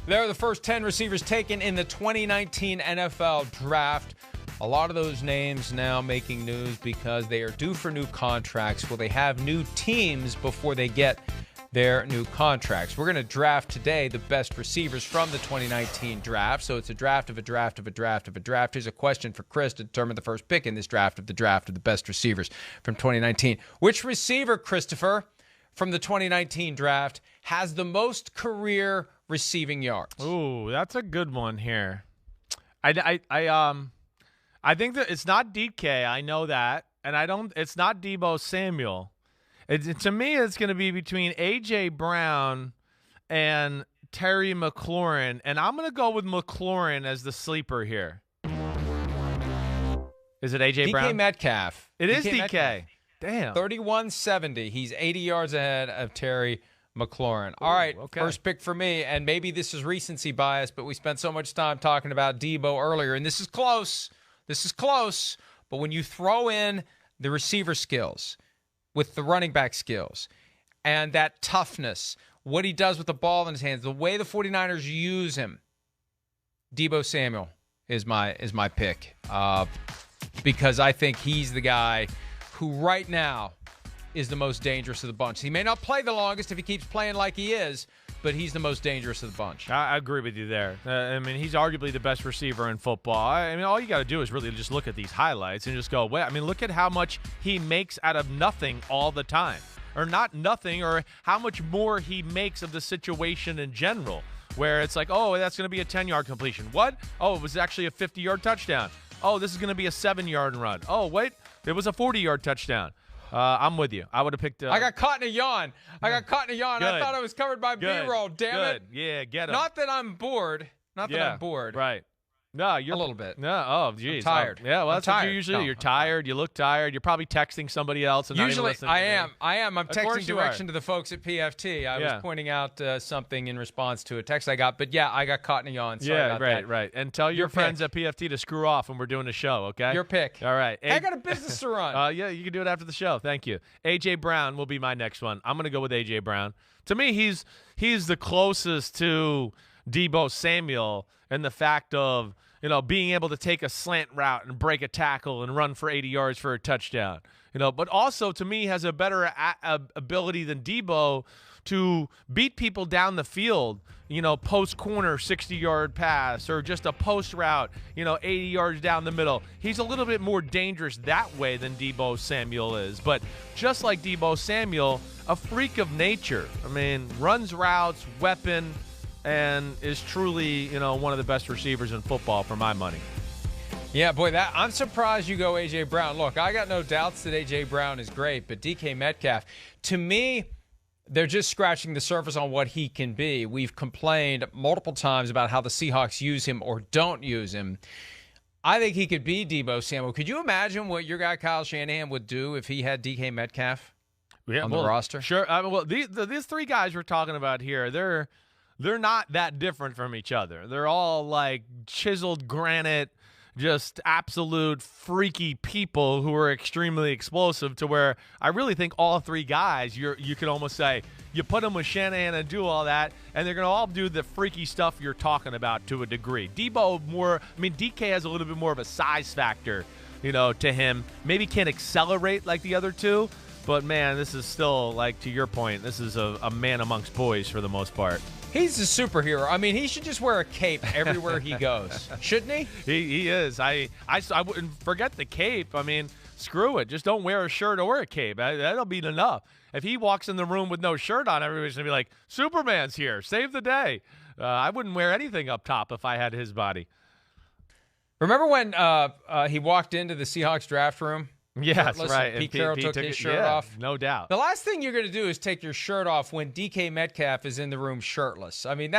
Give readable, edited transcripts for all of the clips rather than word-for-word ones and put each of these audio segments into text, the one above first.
They're the first 10 receivers taken in the 2019 NFL Draft. A lot of those names now making news because they are due for new contracts. Will they have new teams before they get their new contracts? We're going to draft today the best receivers from the 2019 draft. So it's a draft of a draft of a draft of a draft. Here's a question for Chris to determine the first pick in this draft of the best receivers from 2019. Which receiver, Christopher, from the 2019 draft has the most career receiving yards? Ooh, that's a good one here. I think that it's not DK. I know that, and it's not Deebo Samuel. To me, it's going to be between A.J. Brown and Terry McLaurin, and I'm going to go with McLaurin as the sleeper here. Is it A.J. Brown? DK Metcalf. It is DK. Metcalf. Damn. 3170. He's 80 yards ahead of Terry McLaurin. All right, okay. First pick for me, and maybe this is recency bias, but we spent so much time talking about Deebo earlier, and this is close. But when you throw in the receiver skills with the running back skills and that toughness, what he does with the ball in his hands, the way the 49ers use him, Deebo Samuel is my pick because I think he's the guy who right now is the most dangerous of the bunch. He may not play the longest if he keeps playing like he is, but he's the most dangerous of the bunch. I agree with you there. I mean, he's arguably the best receiver in football. I mean, all you got to do is really just look at these highlights and just go, well, I mean, look at how much he makes out of nothing all the time. Or not nothing, or how much more he makes of the situation in general, where it's like, oh, that's going to be a 10-yard completion. What? Oh, it was actually a 50-yard touchdown. Oh, this is going to be a 7-yard run. Oh, wait, it was a 40-yard touchdown. I'm with you. I would have picked. I got caught in a yawn. I thought I was covered by B-roll. Damn it. Yeah, get him. Not that I'm bored. That I'm bored. Right. No, you're a little bit. No, oh, geez. I'm tired. Yeah, well, that's tired. what you usually do. You're tired. You look tired. You're probably texting somebody else. And Usually, not even I am. I'm texting direction to the folks at PFT. I was pointing out something in response to a text I got. But, yeah, I got caught in a yawn. Sorry about that. Right. And tell your friends at PFT to screw off when we're doing the show, okay? Your pick. All right. I got a business to run. Yeah, you can do it after the show. Thank you. A.J. Brown will be my next one. I'm going to go with A.J. Brown. To me, he's the closest to Deebo Samuel in the fact of, being able to take a slant route and break a tackle and run for 80 yards for a touchdown. But also to me has a better ability than Deebo to beat people down the field, post corner 60-yard pass or just a post route, 80 yards down the middle. He's a little bit more dangerous that way than Deebo Samuel is. But just like Deebo Samuel, a freak of nature. I mean, runs routes, weapon, and is truly, one of the best receivers in football for my money. Yeah, boy, I'm surprised you go A.J. Brown. Look, I got no doubts that A.J. Brown is great, but DK Metcalf, to me, they're just scratching the surface on what he can be. We've complained multiple times about how the Seahawks use him or don't use him. I think he could be Deebo Samuel. Could you imagine what your guy Kyle Shanahan would do if he had DK Metcalf on the roster? Sure. These three guys we're talking about here, they're not that different from each other. They're all like chiseled granite, just absolute freaky people who are extremely explosive to where I really think all three guys, you could almost say, you put them with Shanahan and do all that, and they're going to all do the freaky stuff you're talking about to a degree. DK has a little bit more of a size factor, to him. Maybe can't accelerate like the other two, but, man, this is still, like, to your point, this is a man amongst boys for the most part. He's a superhero. I mean, he should just wear a cape everywhere he goes, shouldn't he? He is. I wouldn't forget the cape. I mean, screw it. Just don't wear a shirt or a cape. That'll be enough. If he walks in the room with no shirt on, everybody's going to be like, Superman's here. Save the day. I wouldn't wear anything up top if I had his body. Remember when he walked into the Seahawks draft room? Yes, right. Pete Carroll took his shirt off. No doubt. The last thing you're going to do is take your shirt off when DK Metcalf is in the room shirtless. I mean,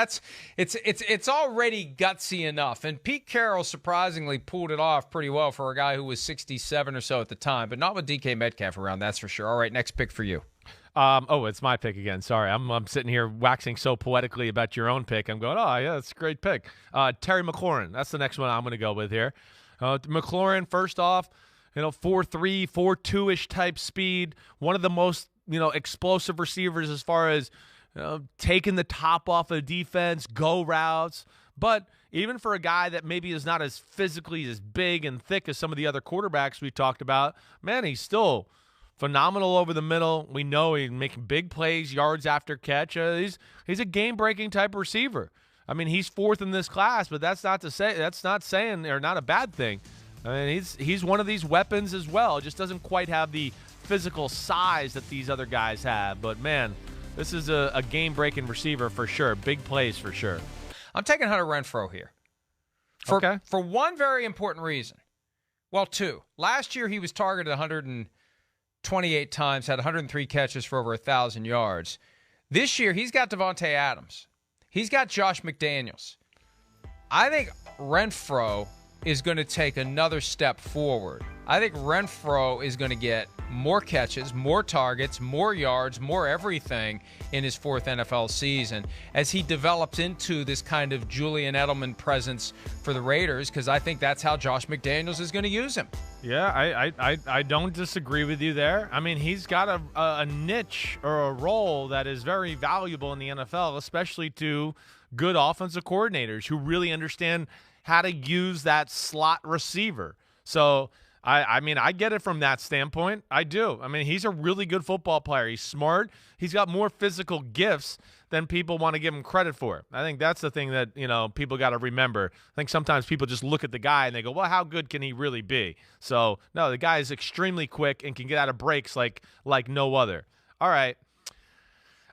it's already gutsy enough. And Pete Carroll surprisingly pulled it off pretty well for a guy who was 67 or so at the time, but not with DK Metcalf around, that's for sure. All right, next pick for you. It's my pick again. Sorry, I'm sitting here waxing so poetically about your own pick. I'm going, oh, yeah, that's a great pick. Terry McLaurin, that's the next one I'm going to go with here. McLaurin, first off, 4.3, 4.2-ish type speed. One of the most, explosive receivers as far as taking the top off of defense, go routes. But even for a guy that maybe is not as physically as big and thick as some of the other quarterbacks we talked about, man, he's still phenomenal over the middle. We know he's making big plays, yards after catch. He's a game-breaking type receiver. I mean, he's fourth in this class, but that's not saying or not a bad thing. I mean, he's one of these weapons as well. It just doesn't quite have the physical size that these other guys have. But man, this is a game-breaking receiver for sure. Big plays for sure. I'm taking Hunter Renfrow here. For one very important reason. Well, two. Last year he was targeted 128 times, had 103 catches for over 1,000 yards. This year he's got Devontae Adams. He's got Josh McDaniels. I think Renfrow is going to take another step forward. I think Renfrow is going to get more catches, more targets, more yards, more everything in his fourth NFL season as he develops into this kind of Julian Edelman presence for the Raiders, because I think that's how Josh McDaniels is going to use him. Yeah, I don't disagree with you there. I mean, he's got a niche or a role that is very valuable in the NFL, especially to good offensive coordinators who really understand how to use that slot receiver. So, I mean, I get it from that standpoint. I do. I mean, he's a really good football player. He's smart. He's got more physical gifts than people want to give him credit for. I think that's the thing that, people got to remember. I think sometimes people just look at the guy and they go, well, how good can he really be? So, no, the guy is extremely quick and can get out of breaks like no other. All right.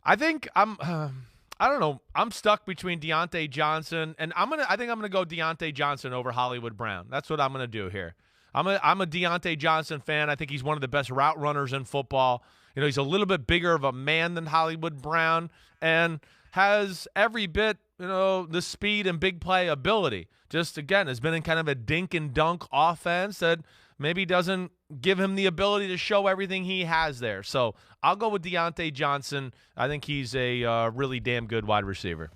I think I don't know. I'm stuck between Deontay Johnson and I think I'm gonna go Deontay Johnson over Hollywood Brown. That's what I'm gonna do here. I'm a Deontay Johnson fan. I think he's one of the best route runners in football. He's a little bit bigger of a man than Hollywood Brown and has every bit, the speed and big play ability. Just again, has been in kind of a dink and dunk offense that maybe doesn't give him the ability to show everything he has there. So I'll go with Deontay Johnson. I think he's a really damn good wide receiver.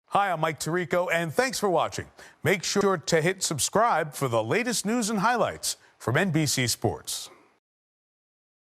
Hi, I'm Mike Tirico, and thanks for watching. Make sure to hit subscribe for the latest news and highlights from NBC Sports.